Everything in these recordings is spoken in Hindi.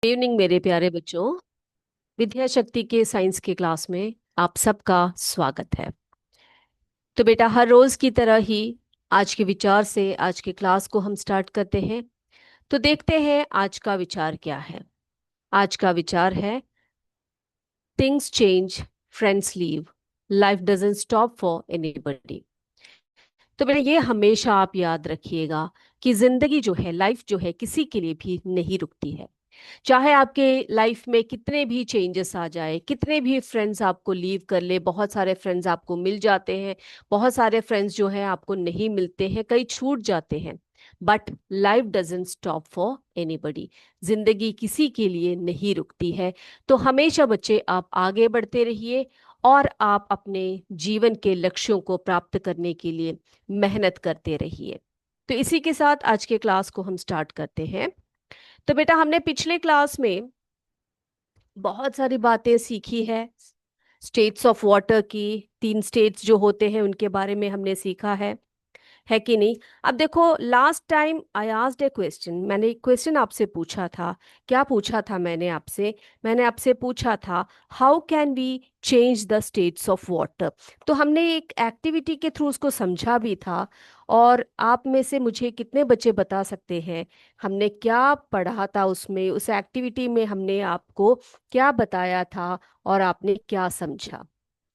इवनिंग मेरे प्यारे बच्चों। विद्या शक्ति के साइंस के क्लास में आप सबका स्वागत है। तो बेटा, हर रोज की तरह ही आज के विचार से आज के क्लास को हम स्टार्ट करते हैं। तो देखते हैं आज का विचार क्या है। आज का विचार है, things change, friends leave, life doesn't stop for anybody. तो बेटा, ये हमेशा आप याद रखिएगा कि जिंदगी जो है, लाइफ जो है, किसी के लिए भी नहीं रुकती है। चाहे आपके लाइफ में कितने भी चेंजेस आ जाए, कितने भी फ्रेंड्स आपको लीव कर ले, बहुत सारे फ्रेंड्स आपको मिल जाते हैं, बहुत सारे फ्रेंड्स जो हैं आपको नहीं मिलते हैं, कई छूट जाते हैं, but life doesn't stop for anybody. जिंदगी किसी के लिए नहीं रुकती है। तो हमेशा बच्चे आप आगे बढ़ते रहिए और आप अपने जीवन के लक्ष्यों को प्राप्त करने के लिए मेहनत करते रहिए। तो इसी के साथ आज के क्लास को हम स्टार्ट करते हैं। तो बेटा, हमने पिछले क्लास में बहुत सारी बातें सीखी है। स्टेट्स ऑफ वाटर की, तीन स्टेट्स जो होते हैं उनके बारे में हमने सीखा है कि नहीं। अब देखो, last time I asked A question, मैंने एक क्वेश्चन आपसे पूछा था। क्या पूछा था मैंने आपसे पूछा था, how can we change the states of water. तो हमने एक एक्टिविटी के थ्रू उसको समझा भी था। और आप में से मुझे कितने बच्चे बता सकते हैं हमने क्या पढ़ा था उसमें, उस एक्टिविटी में हमने आपको क्या बताया था और आपने क्या समझा।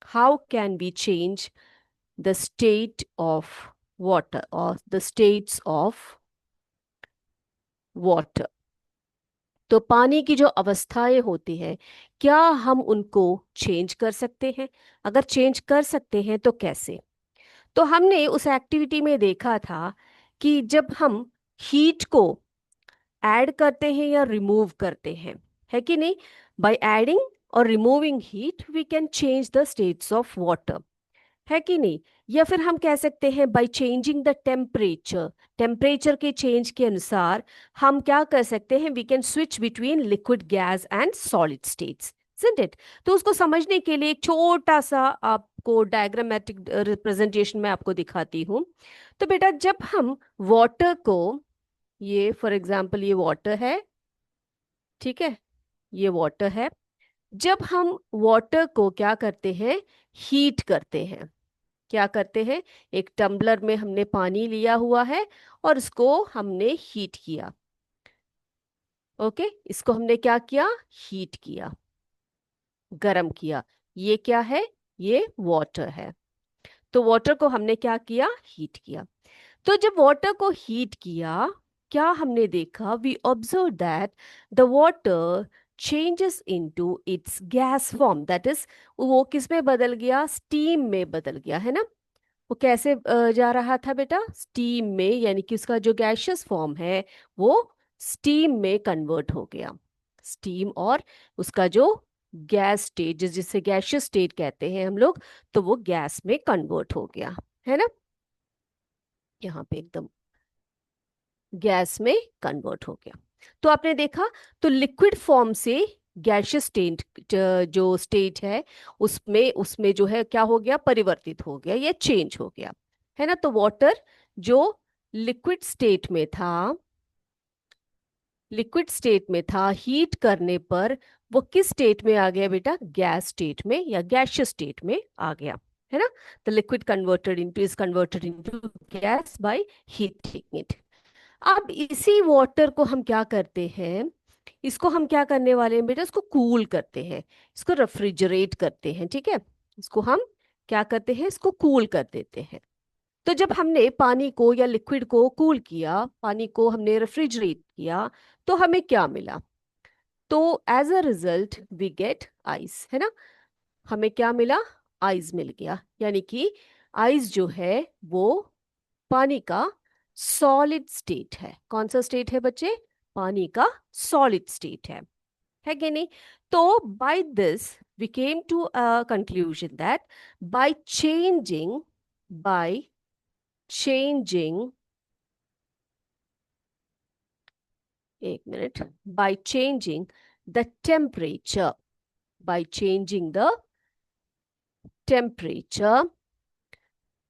How can we change the state of water or the states of water। तो पानी की जो अवस्थाएं होती हैं, क्या हम उनको चेंज कर सकते हैं? अगर चेंज कर सकते हैं तो कैसे? तो हमने उस एक्टिविटी में देखा था कि जब हम हीट को ऐड करते हैं या रिमूव करते हैं, है कि नहीं, बाय एडिंग और removing heat we can change the states of water, है कि नहीं। या फिर हम कह सकते हैं by changing the temperature, temperature के चेंज के अनुसार हम क्या कर सकते हैं, we can switch between liquid, gas and solid states, isn't it? तो उसको समझने के लिए एक छोटा सा आपको डायग्रामेटिक रिप्रेजेंटेशन में आपको दिखाती हूँ। तो बेटा, जब हम वाटर को, ये फॉर एग्जाम्पल ये वाटर है, ठीक है, ये वाटर है। जब हम वाटर को क्या करते हैं, हीट करते हैं, क्या करते हैं, एक टम्बलर में हमने पानी लिया हुआ है और इसको हमने हीट किया। ओके, इसको हमने क्या किया, हीट किया, गरम किया। ये क्या है, ये वाटर है। तो वाटर को हमने क्या किया, हीट किया। तो जब वाटर को हीट किया, क्या हमने देखा, we observe that the water changes into its gas form, that is वो किस में बदल गया, स्टीम में बदल गया, है ना। वो कैसे जा रहा था बेटा, स्टीम में, यानी कि उसका जो गैशियस फॉर्म है वो स्टीम में कन्वर्ट हो गया। स्टीम और उसका जो गैस स्टेट, जिसे गैशियस स्टेट कहते हैं हम लोग, तो वो गैस में कन्वर्ट हो गया, है ना। यहाँ पे एकदम गैस में कन्वर्ट हो गया। तो आपने देखा, तो लिक्विड फॉर्म से गैशियस स्टेट, जो स्टेट है उसमें उसमें जो है क्या हो गया, परिवर्तित हो गया या चेंज हो गया, है ना। तो वाटर जो लिक्विड स्टेट में था, लिक्विड स्टेट में था, हीट करने पर वो किस स्टेट में आ गया बेटा, गैस स्टेट में या गैशियस स्टेट में आ गया, है ना। The liquid converted into is converted into gas by heating it. अब इसी वाटर को हम क्या करते हैं, इसको हम क्या करने वाले हैं बेटा, इसको कूल करते हैं, इसको रेफ्रिजरेट करते हैं, ठीक है। इसको हम क्या करते हैं, इसको कूल कर देते हैं। तो जब हमने पानी को या लिक्विड को कूल किया, पानी को हमने रेफ्रिजरेट किया, तो हमें क्या मिला, तो as a result we get ice, है ना। हमें क्या मिला, आइस मिल गया, यानी कि आइस जो है वो पानी का सॉलिड स्टेट है। कौन सा स्टेट है बच्चे, पानी का सॉलिड स्टेट है कि नहीं। तो by this we came to a conclusion that by changing, एक minute, by changing the temperature, by changing the temperature,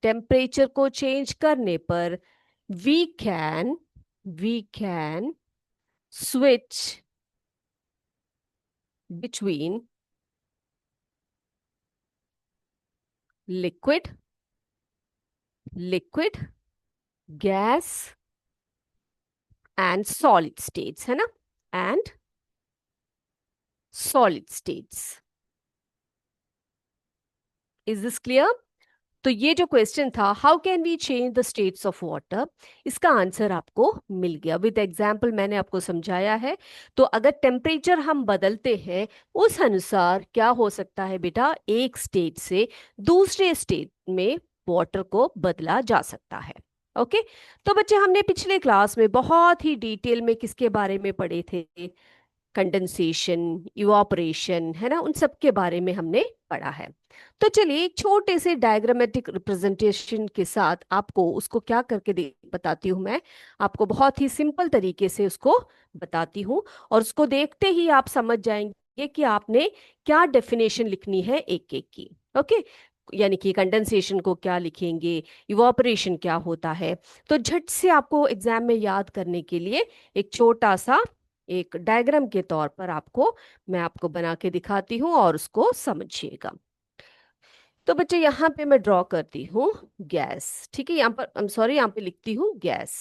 temperature को चेंज करने पर we can switch between liquid, liquid, gas and solid states, है ना, and solid states. Is this clear? तो ये जो क्वेश्चन था, how can we change the states of water, इसका आंसर आपको मिल गया। विद एग्जाम्पल मैंने आपको समझाया है। तो अगर टेम्परेचर हम बदलते हैं, उस अनुसार क्या हो सकता है बेटा, एक स्टेट से दूसरे स्टेट में वाटर को बदला जा सकता है। ओके। तो बच्चे, हमने पिछले क्लास में बहुत ही डिटेल में किसके बारे में पढ़े थे? कंडेंसेशन, इवापोरेशन, है ना, उन सब के बारे में हमने पढ़ा है। तो चलिए एक छोटे से डायग्रामेटिक रिप्रेजेंटेशन के साथ आपको उसको क्या करके बताती हूँ मैं। आपको बहुत ही सिंपल तरीके से उसको बताती हूँ, और उसको देखते ही आप समझ जाएंगे कि आपने क्या डेफिनेशन लिखनी है एक एक की। ओके। यानी कि कंडेंसेशन को क्या लिखेंगे, इवापोरेशन क्या होता है। तो झट से आपको एग्जाम में याद करने के लिए एक छोटा सा एक डायग्राम के तौर पर मैं आपको बना के दिखाती हूँ, और उसको समझिएगा। तो बच्चे, यहाँ पे मैं ड्रॉ करती हूँ गैस। ठीक है, यहाँ पर आई एम सॉरी, यहाँ पे लिखती हूँ गैस।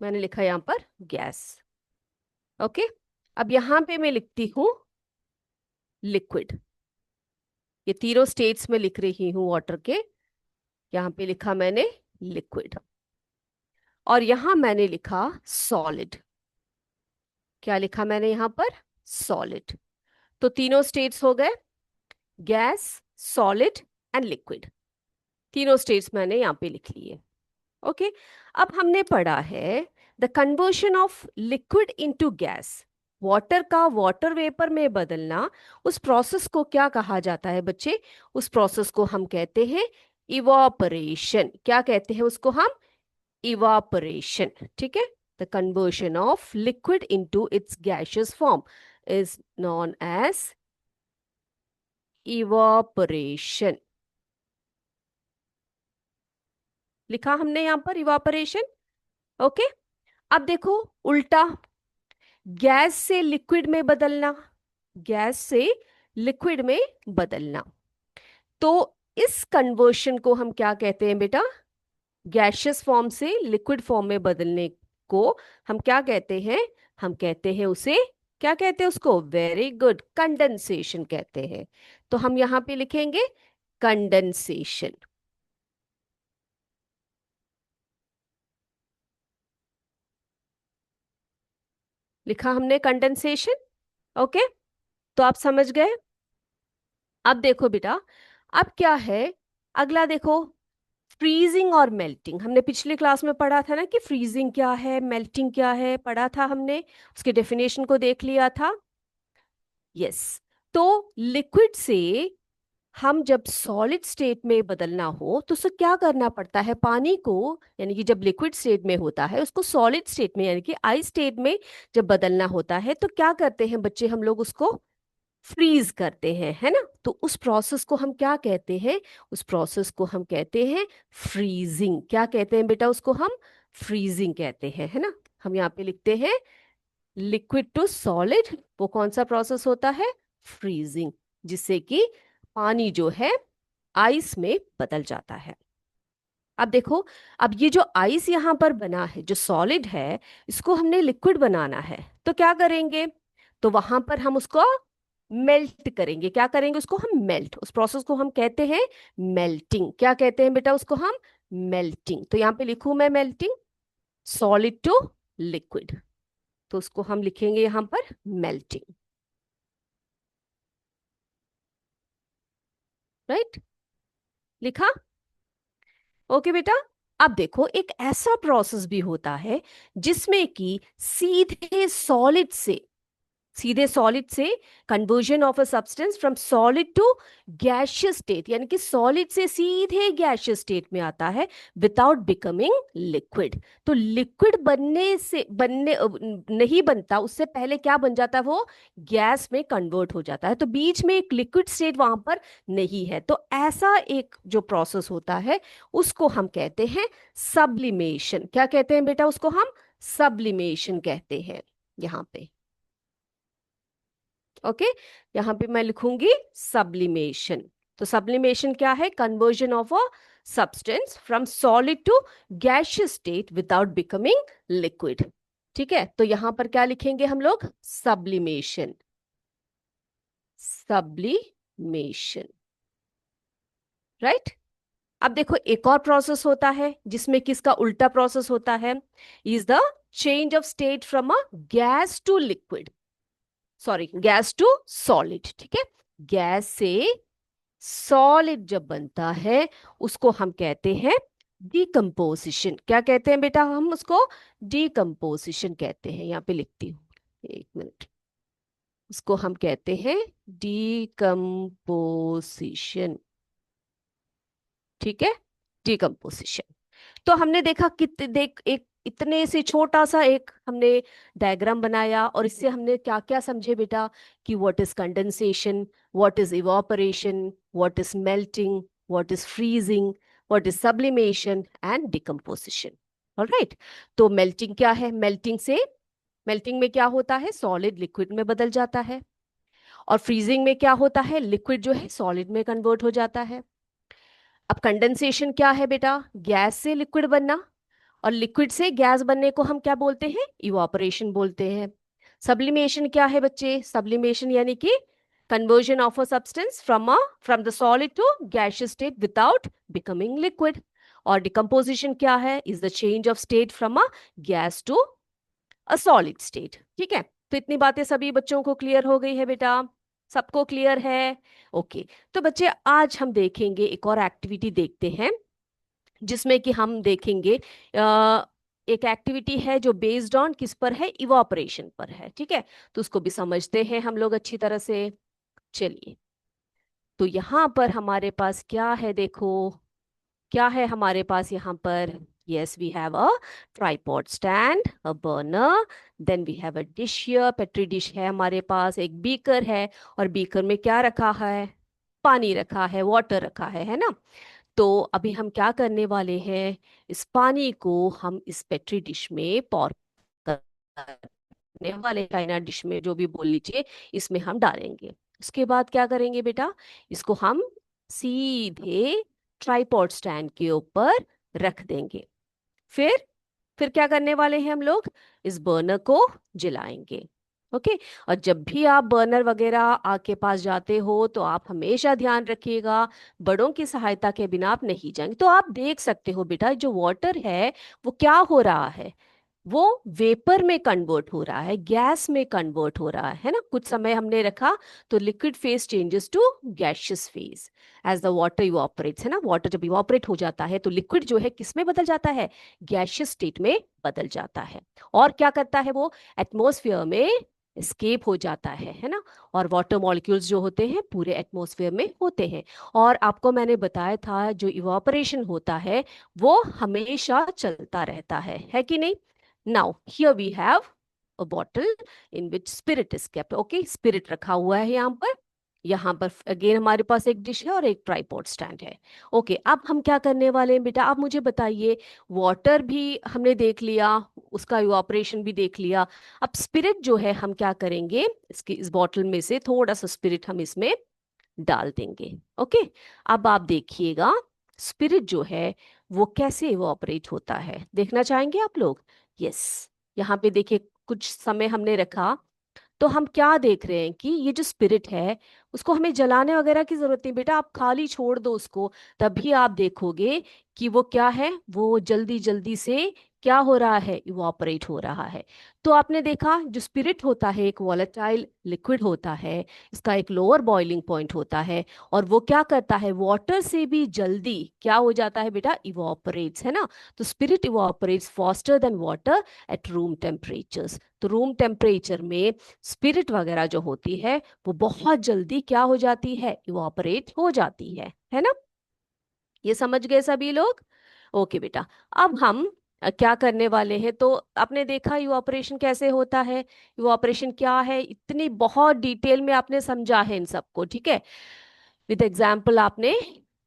मैंने लिखा यहाँ पर गैस। ओके। अब यहाँ पे मैं लिखती हूँ लिक्विड। ये तीनों स्टेट्स में लिख रही हूँ वाटर के। यहाँ पे लिखा मैंने लिक्विड, और यहाँ मैंने लिखा सॉलिड। क्या लिखा मैंने यहाँ पर? सॉलिड। तो तीनों स्टेट्स हो गए, गैस, सॉलिड एंड लिक्विड। तीनों स्टेट्स मैंने यहाँ पे लिख लिए। ओके। अब हमने पढ़ा है the conversion of liquid into gas, water का वाटर वेपर में बदलना। उस प्रोसेस को क्या कहा जाता है बच्चे? उस प्रोसेस को हम कहते हैं इवापोरेशन। क्या कहते हैं उसको हम? इवापोरेशन। ठीक है। The conversion of liquid into its gaseous form is known as evaporation. लिखा हमने यहां पर इवापोरेशन। ओके। अब देखो उल्टा, गैस से लिक्विड में बदलना, गैस से लिक्विड में बदलना। तो इस कन्वर्शन को हम क्या कहते हैं बेटा? गैशियस फॉर्म से लिक्विड फॉर्म में बदलने को हम क्या कहते हैं? हम कहते हैं उसे, क्या कहते हैं उसको? वेरी गुड, कंडेंसेशन कहते हैं। तो हम यहां पे लिखेंगे कंडेंसेशन। लिखा हमने कंडेंसेशन। ओके। तो आप समझ गए। अब देखो बेटा, अब क्या है अगला? देखो, फ्रीजिंग और मेल्टिंग। हमने पिछली क्लास में पढ़ा था ना कि फ्रीजिंग क्या है, मेल्टिंग क्या है, पढ़ा था हमने, उसके डेफिनेशन को देख लिया था। यस। तो लिक्विड से हम जब सॉलिड स्टेट में बदलना हो तो उसे क्या करना पड़ता है? पानी को, यानी कि जब लिक्विड स्टेट में होता है उसको सॉलिड स्टेट में यानी कि आई स्टेट में जब बदलना होता है, तो क्या करते हैं बच्चे हम लोग? उसको फ्रीज करते हैं, है ना। तो उस प्रोसेस को हम क्या कहते हैं? उस प्रोसेस को हम कहते हैं फ्रीजिंग। क्या कहते हैं बेटा उसको? हम फ्रीजिंग कहते हैं, है ना। हम यहाँ पे लिखते हैं लिक्विड टू सॉलिड। वो कौन सा प्रोसेस होता है? फ्रीजिंग, जिससे कि पानी जो है आइस में बदल जाता है। अब देखो, अब ये जो आइस यहाँ पर बना है, जो सॉलिड है, इसको हमने लिक्विड बनाना है, तो क्या करेंगे? तो वहां पर हम उसको मेल्ट करेंगे। क्या करेंगे? उसको हम मेल्ट, उस प्रोसेस को हम कहते हैं मेल्टिंग। क्या कहते हैं बेटा उसको? हम मेल्टिंग। तो यहाँ पे लिखूं मैं मेल्टिंग, सॉलिड टू लिक्विड, तो उसको हम लिखेंगे यहाँ पर मेल्टिंग। राइट? लिखा? ओके बेटा। अब देखो, एक ऐसा प्रोसेस भी होता है जिसमें कि सीधे सॉलिड से conversion of a substance from solid to gaseous state, यानी कि सॉलिड से सीधे गैशियस स्टेट में आता है विदाउट बिकमिंग लिक्विड। तो लिक्विड नहीं बनता, उससे पहले क्या बन जाता है? वो गैस में कन्वर्ट हो जाता है। तो बीच में एक लिक्विड स्टेट वहां पर नहीं है। तो ऐसा एक जो प्रोसेस होता है उसको हम कहते हैं सब्लिमेशन। क्या कहते हैं बेटा उसको? हम सब्लिमेशन कहते हैं। यहाँ पे। ओके, यहाँ पे मैं लिखूंगी सब्लिमेशन। तो सब्लिमेशन क्या है? Conversion of a substance from solid to gaseous state without becoming liquid. ठीक है, तो यहां पर क्या लिखेंगे हम लोग? सब्लिमेशन। Sublimation, right. अब देखो एक और प्रोसेस होता है जिसमें किसका उल्टा प्रोसेस होता है, is the change of state from a gas to liquid, sorry gas to solid. ठीक है, गैस से सॉलिड जब बनता है उसको हम कहते हैं डिकम्पोजिशन। क्या कहते हैं बेटा हम उसको? डिकम्पोजिशन कहते हैं। यहाँ पे लिखती हूँ, एक मिनट। उसको हम कहते हैं डिकम्पोजिशन। ठीक है, डिकम्पोजिशन। तो हमने देखा देख एक इतने से छोटा सा एक हमने डायग्राम बनाया, और इससे हमने क्या क्या समझे बेटा? कि what is condensation, what is evaporation, what is melting, what is freezing, what is sublimation and decomposition. Alright. तो मेल्टिंग क्या है? मेल्टिंग में क्या होता है? सॉलिड लिक्विड में बदल जाता है। और फ्रीजिंग में क्या होता है? लिक्विड जो है सॉलिड में कन्वर्ट हो जाता है। अब कंडेंसेशन क्या है बेटा? गैस से लिक्विड बनना, और लिक्विड से गैस बनने को हम क्या बोलते हैं? इवापोरेशन बोलते हैं। सब्लिमेशन क्या है बच्चे? सब्लिमेशन यानी कि conversion of a substance from the solid to gaseous state without becoming liquid. और डिकम्पोजिशन क्या है? Is the change of state from a gas to a solid state. ठीक है, तो इतनी बातें सभी बच्चों को क्लियर हो गई है बेटा? सबको क्लियर है? ओके। तो बच्चे आज हम देखेंगे एक और एक्टिविटी देखते हैं, जिसमें कि हम देखेंगे एक एक्टिविटी है जो बेस्ड ऑन किस पर है? इवापोरेशन पर है। ठीक है, तो उसको भी समझते हैं हम लोग अच्छी तरह से। चलिए, तो यहाँ पर हमारे पास क्या है? देखो क्या है हमारे पास यहाँ पर? Yes, we have a tripod stand, a burner, then we have a dish here, petri dish है हमारे पास, एक बीकर है, और बीकर में क्या रखा है? पानी रखा है, वाटर रखा है ना। तो अभी हम क्या करने वाले हैं? इस पानी को हम इस पेट्री डिश में पॉर करने वाले, चाइना डिश में जो भी बोल लीजिए, इसमें हम डालेंगे। उसके बाद क्या करेंगे बेटा? इसको हम सीधे ट्राइपॉड स्टैंड के ऊपर रख देंगे। फिर फिर क्या करने वाले हैं हम लोग? इस बर्नर को जलाएंगे। ओके। और जब भी आप बर्नर वगैरह आग के पास जाते हो तो आप हमेशा ध्यान रखिएगा, बड़ों की सहायता के बिना आप नहीं जाएंगे। तो आप देख सकते हो बेटा, जो वाटर है वो क्या हो रहा है? वो वेपर में कन्वर्ट हो रहा है, गैस में कन्वर्ट हो रहा है ना। कुछ समय हमने रखा तो liquid phase changes to gaseous phase as the water evaporates, है ना। वाटर जब इवापोरेट हो जाता है तो लिक्विड जो है किस में बदल जाता है? गैसियस स्टेट में बदल जाता है। और क्या करता है वो? एटमॉस्फेयर में एस्केप हो जाता है ना। और वाटर मॉलिक्यूल्स जो होते हैं पूरे एटमॉस्फेयर में होते हैं। और आपको मैंने बताया था जो इवापोरेशन होता है वो हमेशा चलता रहता है कि नहीं? Now, here we have a bottle in which spirit is kept. Okay, spirit रखा हुआ है यहाँ पर। यहाँ पर अगेन हमारे पास एक डिश है और एक ट्राइपॉड स्टैंड है। ओके, अब हम क्या करने वाले हैं बेटा? आप मुझे बताइए, वाटर भी हमने देख लिया, उसका इवापोरेशन भी देख लिया। अब स्पिरिट जो है हम क्या करेंगे? इसकी इस बॉटल में से थोड़ा सा स्पिरिट हम इसमें डाल देंगे। ओके, अब आप देखिएगा स्पिरिट जो है वो कैसे इवोपरेट होता है, देखना चाहेंगे आप लोग? यस, यहाँ पे देखिए कुछ समय हमने रखा तो हम क्या देख रहे हैं कि ये जो स्पिरिट है उसको हमें जलाने वगैरह की जरूरत नहीं बेटा, आप खाली छोड़ दो उसको, तभी आप देखोगे कि वो क्या है? वो जल्दी जल्दी से क्या हो रहा है? इवापोरेट हो रहा है। तो आपने देखा जो स्पिरिट होता है एक वॉलेटाइल लिक्विड होता है, इसका एक लोअर बॉइलिंग पॉइंट होता है, और वो क्या करता है? वाटर से भी जल्दी क्या हो जाता है बेटा? इवापोरेट्स, है ना। तो spirit evaporates faster than water at room temperatures. तो रूम टेम्परेचर में स्पिरिट वगैरह जो होती है वो बहुत जल्दी क्या हो जाती है? इवापोरेट हो जाती है ना। ये समझ गए सभी लोग? ओके बेटा, अब हम क्या करने वाले हैं? तो आपने देखा इवापोरेशन कैसे होता है, इवापोरेशन क्या है, इतनी बहुत डिटेल में आपने समझा है इन सबको। ठीक है, विद एग्जाम्पल आपने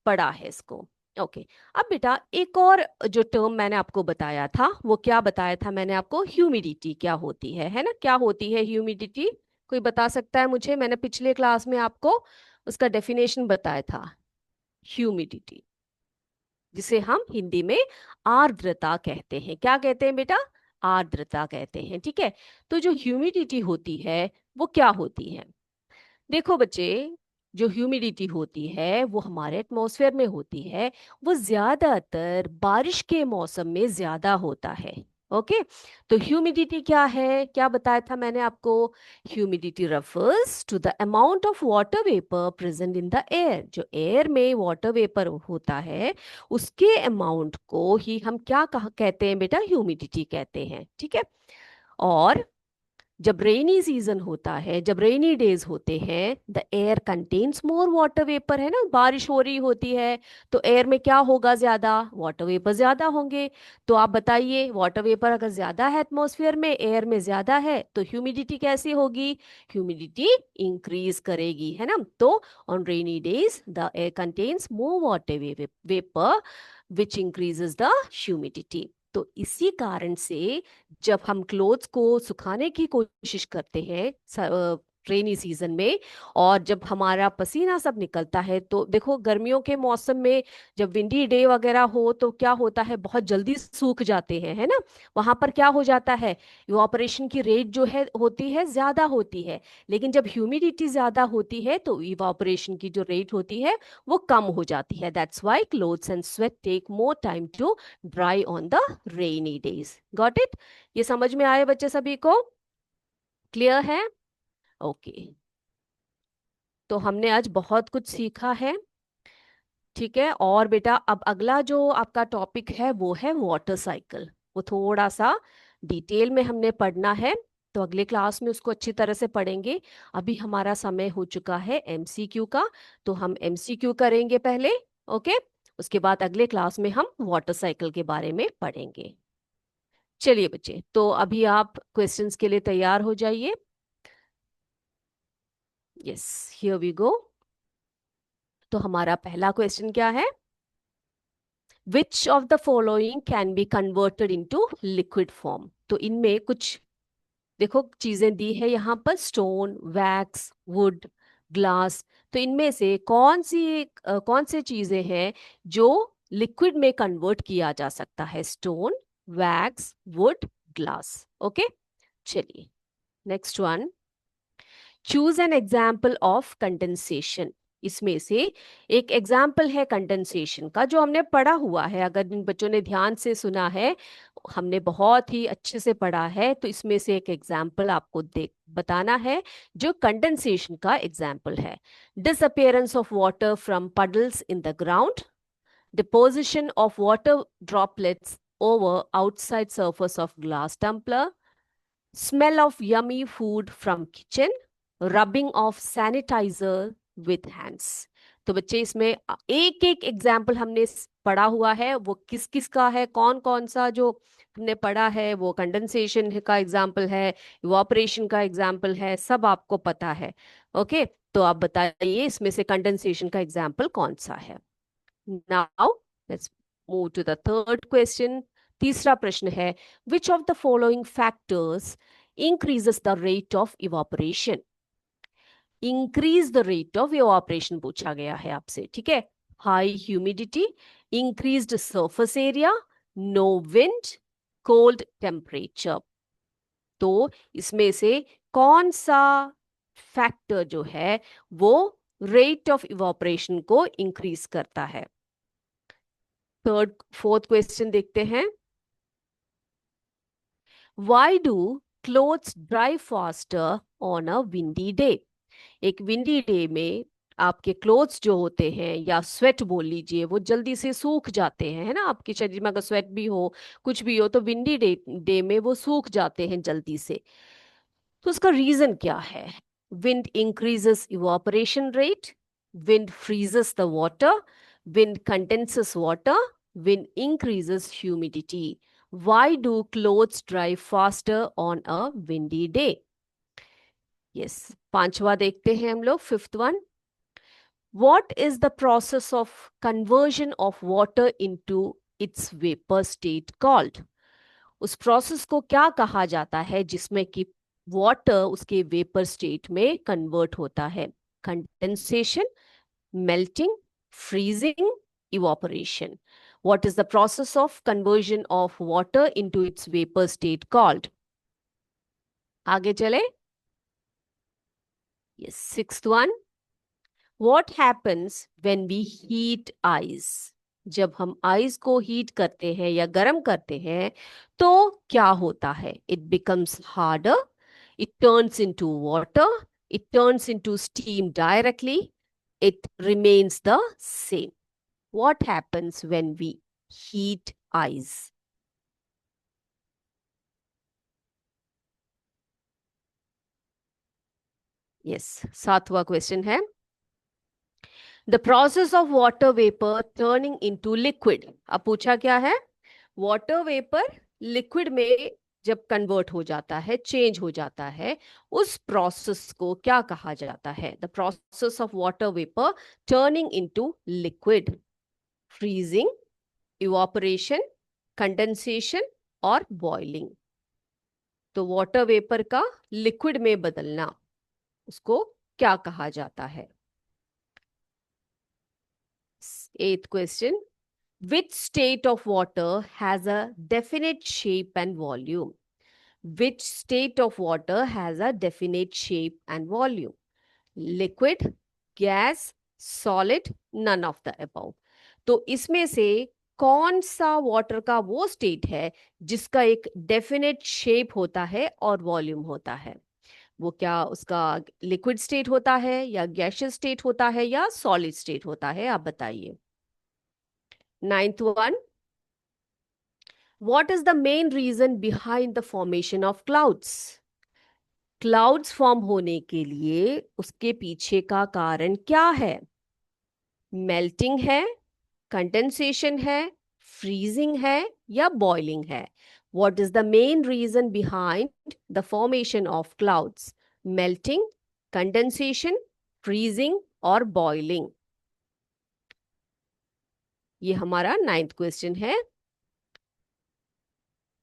पढ़ा है इसको। ओके। अब बेटा एक और जो टर्म मैंने आपको बताया था, वो क्या बताया था मैंने आपको? ह्यूमिडिटी क्या होती है ना? क्या होती है ह्यूमिडिटी? कोई बता सकता है मुझे? मैंने पिछले क्लास में आपको उसका डेफिनेशन बताया था। ह्यूमिडिटी, जिसे हम हिंदी में आर्द्रता कहते हैं। क्या कहते हैं बेटा? आर्द्रता कहते हैं, ठीक है। तो जो ह्यूमिडिटी होती है वो क्या होती है? देखो बच्चे, जो ह्यूमिडिटी होती है वो हमारे एटमॉस्फेयर में होती है, वो ज्यादातर बारिश के मौसम में ज्यादा होता है। ओके। तो ह्यूमिडिटी क्या है? क्या बताया था मैंने आपको? Humidity refers to the amount of water vapour present in the air. जो एयर में वाटर वेपर होता है उसके अमाउंट को ही हम क्या कहते हैं बेटा? ह्यूमिडिटी कहते हैं, ठीक है। और जब रेनी सीजन होता है, जब रेनी डेज होते हैं, the air contains more water vapour, है ना, बारिश हो रही होती है तो एयर में क्या होगा? ज्यादा वाटर वेपर ज्यादा होंगे। तो आप बताइए, वाटर वेपर अगर ज्यादा है एटमॉस्फेयर में, एयर में ज्यादा है, तो ह्यूमिडिटी कैसी होगी? ह्यूमिडिटी इंक्रीज करेगी, है ना। तो on rainy days the air contains more water vapour which increases the humidity. तो इसी कारण से जब हम क्लोथ्स को सुखाने की कोशिश करते हैं रेनी सीजन में, और जब हमारा पसीना सब निकलता है, तो देखो गर्मियों के मौसम में जब विंडी डे वगैरह हो तो क्या होता है? बहुत जल्दी सूख जाते हैं, है ना। वहां पर क्या हो जाता है? इवापोरेशन की रेट जो है होती है ज्यादा होती है। लेकिन जब ह्यूमिडिटी ज्यादा होती है तो इवापोरेशन की जो रेट होती है वो कम हो जाती है। That's why clothes and sweat take more time to dry on the rainy days. Got it? ये समझ में आए बच्चे सभी को? क्लियर है? ओके। तो हमने आज बहुत कुछ सीखा है, ठीक है। और बेटा अब अगला जो आपका टॉपिक है वो है वाटर साइकिल। वो थोड़ा सा डिटेल में हमने पढ़ना है, तो अगले क्लास में उसको अच्छी तरह से पढ़ेंगे। अभी हमारा समय हो चुका है एमसीक्यू का, तो हम एमसीक्यू करेंगे पहले। ओके। उसके बाद अगले क्लास में हम वाटर साइकिल के बारे में पढ़ेंगे। चलिए बच्चे, तो अभी आप क्वेश्चंस के लिए तैयार हो जाइए। Yes, here we go. तो हमारा पहला क्वेश्चन क्या है? Which of the following can be converted into liquid form? तो इनमें कुछ देखो चीजें दी है यहाँ पर, स्टोन, वैक्स, वुड, ग्लास। तो इनमें से कौन सी चीजें हैं जो लिक्विड में कन्वर्ट किया जा सकता है? Stone, wax, wood, glass. Okay. चलिए, next one. Choose an example of condensation. इसमें से एक एग्जाम्पल है कंडेंसेशन का जो हमने पढ़ा हुआ है। अगर इन बच्चों ने ध्यान से सुना है, हमने बहुत ही अच्छे से पढ़ा है, तो इसमें से एक एग्जाम्पल आपको देख बताना है जो कंडेंसेशन का एग्जाम्पल है। Disappearance of water from puddles in the ground, deposition of water droplets over outside surface of glass tumbler, smell of yummy food from kitchen, rubbing of sanitizer with hands। तो बच्चे इसमें एक एक एग्जाम्पल हमने पढ़ा हुआ है, वो किस किस का है, कौन कौन सा जो हमने पढ़ा है, वो कंडेंसेशन का एग्जाम्पल है, इवापोरेशन का एग्जाम्पल है, सब आपको पता है। ओके। तो आप बताइए इसमें से कंडेंसेशन का एग्जाम्पल कौन सा है? Now let's move to the third question. तीसरा प्रश्न है, which of the following factors increases the rate of evaporation? Increase the rate of evaporation पूछा गया है आपसे, ठीक है। High humidity, increased surface area, no wind, cold temperature. तो इसमें से कौन सा फैक्टर जो है वो रेट ऑफ इवापोरेशन को इंक्रीज करता है? थर्ड फोर्थ क्वेश्चन देखते हैं। Why do clothes dry faster on a windy day? एक विंडी डे में आपके क्लोथ्स जो होते हैं, या स्वेट बोल लीजिए, वो जल्दी से सूख जाते हैं, है ना। आपके शरीर में अगर स्वेट भी हो, कुछ भी हो, तो विंडी डे में वो सूख जाते हैं जल्दी से। तो उसका रीजन क्या है? Wind increases evaporation rate, wind freezes the water, wind condenses water, wind increases humidity. Why do clothes dry faster on a windy day? Yes, पांचवा देखते हैं हम लोग, fifth one. What is the process of conversion of water into its vapor state called? उस प्रोसेस को क्या कहा जाता है जिसमें कि वाटर उसके वेपर स्टेट में कन्वर्ट होता है? Condensation, melting, freezing, evaporation. What is the process of conversion of water into its vapor state called? आगे चले. Yes, sixth one. What happens when we heat ice? जब हम आइस को हीट करते हैं या गर्म करते हैं तो क्या होता है? It becomes harder, it turns into water, it turns into steam directly, it remains the same. What happens when we heat ice? Yes, सातवां क्वेश्चन है. The process of water vapor turning into liquid. अब पूछा क्या है? वाटर वेपर लिक्विड में जब कन्वर्ट हो जाता है, चेंज हो जाता है, उस प्रोसेस को क्या कहा जाता है? The process of water vapour turning into liquid. Freezing, evaporation, condensation और बॉइलिंग. तो वाटर वेपर का लिक्विड में बदलना, उसको क्या कहा जाता है? Eighth question. Which state of water has a definite shape and volume? Which state of water has a definite shape and volume? Liquid, gas, solid, none of the above. तो इसमें से कौन सा वाटर का वो स्टेट है जिसका एक डेफिनेट शेप होता है और वॉल्यूम होता है? वो क्या उसका लिक्विड स्टेट होता है या गैसियस स्टेट होता है या सॉलिड स्टेट होता है? आप बताइए. Ninth one. What is the main reason behind the formation of clouds? Clouds form होने के लिए उसके पीछे का कारण क्या है? मेल्टिंग है, कंडेंसेशन है, फ्रीजिंग है या बॉइलिंग है? What is the main reason behind the formation of clouds? Melting, condensation, freezing और boiling. ये हमारा 9th क्वेश्चन है.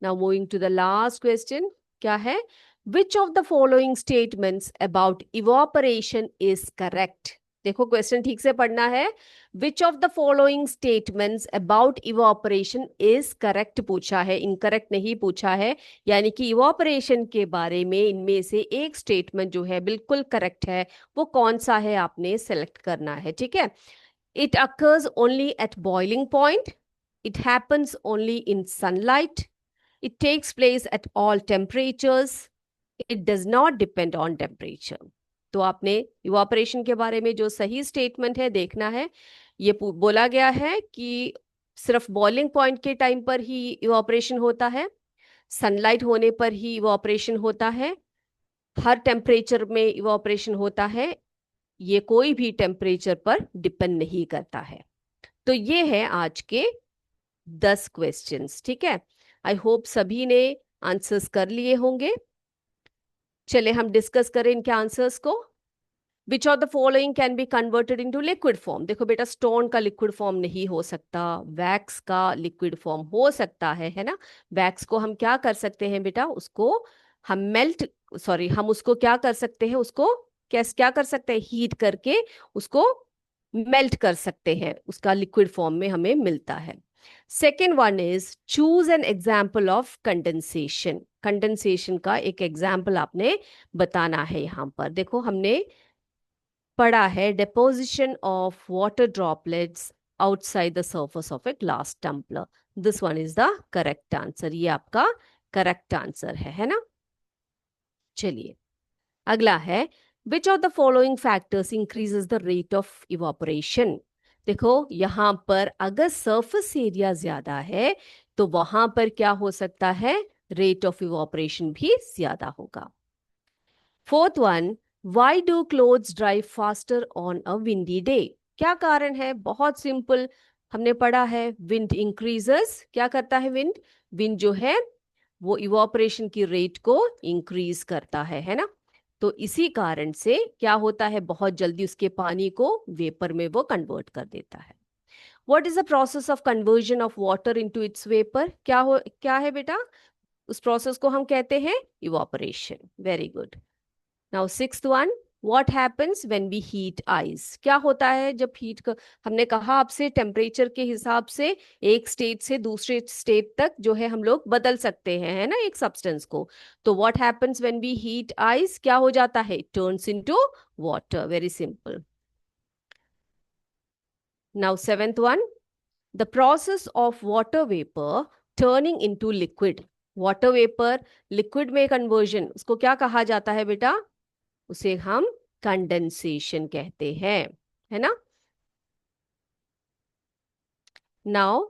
Now moving to the last question. क्या है? Which of the following statements about evaporation is correct? देखो क्वेश्चन ठीक से पढ़ना है. Which of the following statements about evaporation is correct पूछा है, incorrect नहीं पूछा है. यानी कि evaporation के बारे में इनमें से एक स्टेटमेंट जो है बिल्कुल करेक्ट है, वो कौन सा है आपने सेलेक्ट करना है. ठीक है. It occurs only at boiling point. It happens only in sunlight. It takes place at all temperatures. It does not depend on temperature. तो आपने इवापोरेशन के बारे में जो सही स्टेटमेंट है देखना है. ये बोला गया है कि सिर्फ बॉइलिंग पॉइंट के टाइम पर ही इवापोरेशन होता है, सनलाइट होने पर ही इवापोरेशन होता है, हर टेम्परेचर में इवापोरेशन होता है, ये कोई भी टेम्परेचर पर डिपेंड नहीं करता है. तो ये है आज के 10 क्वेश्चंस. ठीक है. आई होप सभी ने आंसर्स कर लिए होंगे. चले हम डिस्कस करें इनके आंसर्स को. विच of the following can be converted into liquid form? देखो बेटा, स्टोन का लिक्विड फॉर्म नहीं हो सकता, वैक्स का लिक्विड फॉर्म हो सकता है ना. वैक्स को हम क्या कर सकते हैं बेटा? उसको हम हम उसको क्या कर सकते हैं? उसको क्या कर सकते हैं? हीट करके उसको मेल्ट कर सकते हैं, उसका लिक्विड फॉर्म में हमें मिलता है. Second one is choose an example of condensation. Condensation का एक एग्जाम्पल आपने बताना है. यहां पर देखो हमने पढ़ा है deposition of water droplets outside the surface of a glass tumbler. This one is the correct answer. ये आपका correct answer है ना. चलिए अगला है which of the following factors increases the rate of evaporation? देखो यहां पर अगर सरफेस एरिया ज्यादा है तो वहां पर क्या हो सकता है? रेट ऑफ इवापोरेशन भी ज्यादा होगा. Fourth one, why do clothes dry faster on a windy day? क्या कारण है? बहुत सिंपल, हमने पढ़ा है विंड इंक्रीजेस. क्या करता है विंड? विंड जो है वो इवापोरेशन की रेट को इंक्रीज करता है ना. तो इसी कारण से क्या होता है, बहुत जल्दी उसके पानी को वेपर में वो कन्वर्ट कर देता है। What is the process of conversion of water into its vapour? क्या है बेटा? उस प्रोसेस को हम कहते हैं evaporation. Very good. Now sixth one, what happens when we heat ice? क्या होता है जब हमने कहा आपसे टेम्परेचर के हिसाब से एक स्टेट से दूसरे स्टेट तक जो है हम लोग बदल सकते हैं, है ना, एक सब्सटेंस को। तो what happens when we heat ice? क्या हो जाता है? Turns into water. Very simple. Now seventh one, the process of water vapour turning into liquid. Water vapour liquid में कन्वर्जन, उसको क्या कहा जाता है बेटा? उसे हम कंडेंसेशन कहते हैं, है ना। नाउ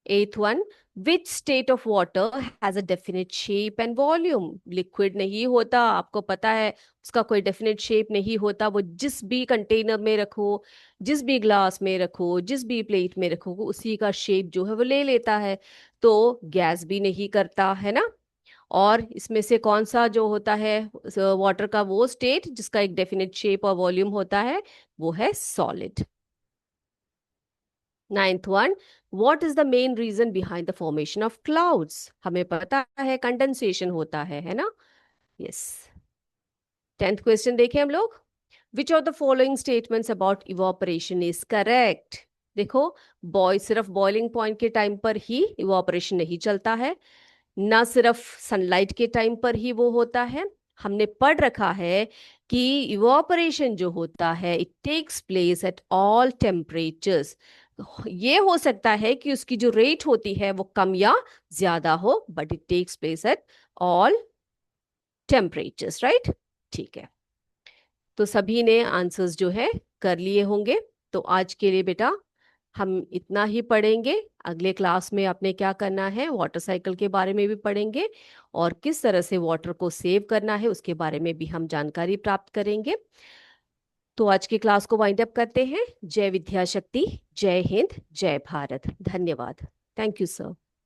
एथ one, which state of water has a definite shape and volume? Liquid नहीं होता, आपको पता है, उसका कोई डेफिनेट शेप नहीं होता। वो जिस भी कंटेनर में रखो, जिस भी ग्लास में रखो, जिस भी प्लेट में रखो, वो उसी का शेप जो है वो ले लेता है। तो गैस भी नहीं करता, है ना। और इसमें से कौन सा जो होता है वाटर का वो स्टेट जिसका एक डेफिनेट शेप और वॉल्यूम होता है, वो है solid. Ninth one, what is the main reason behind the formation of clouds? हमें पता है कंडेंसेशन होता है ना। यस। टेंथ क्वेश्चन देखें हम लोग। विच of the following statements about evaporation is correct? देखो, सिर्फ बॉइलिंग पॉइंट के टाइम पर ही इवापोरेशन नहीं चलता है, ना सिर्फ सनलाइट के टाइम पर ही वो होता है। हमने पढ़ रखा है कि इवापोरेशन जो होता है it takes place at all temperatures. ये हो सकता है कि उसकी जो रेट होती है वो कम या ज्यादा हो, but it takes place at all temperatures, right. ठीक है, तो सभी ने आंसर्स जो है कर लिए होंगे। तो आज के लिए बेटा हम इतना ही पढ़ेंगे। अगले क्लास में आपने क्या करना है, वाटर साइकिल के बारे में भी पढ़ेंगे, और किस तरह से वाटर को सेव करना है उसके बारे में भी हम जानकारी प्राप्त करेंगे। तो आज की क्लास को वाइंड अप करते हैं। जय विद्या शक्ति, जय हिंद, जय भारत। धन्यवाद। Thank you sir.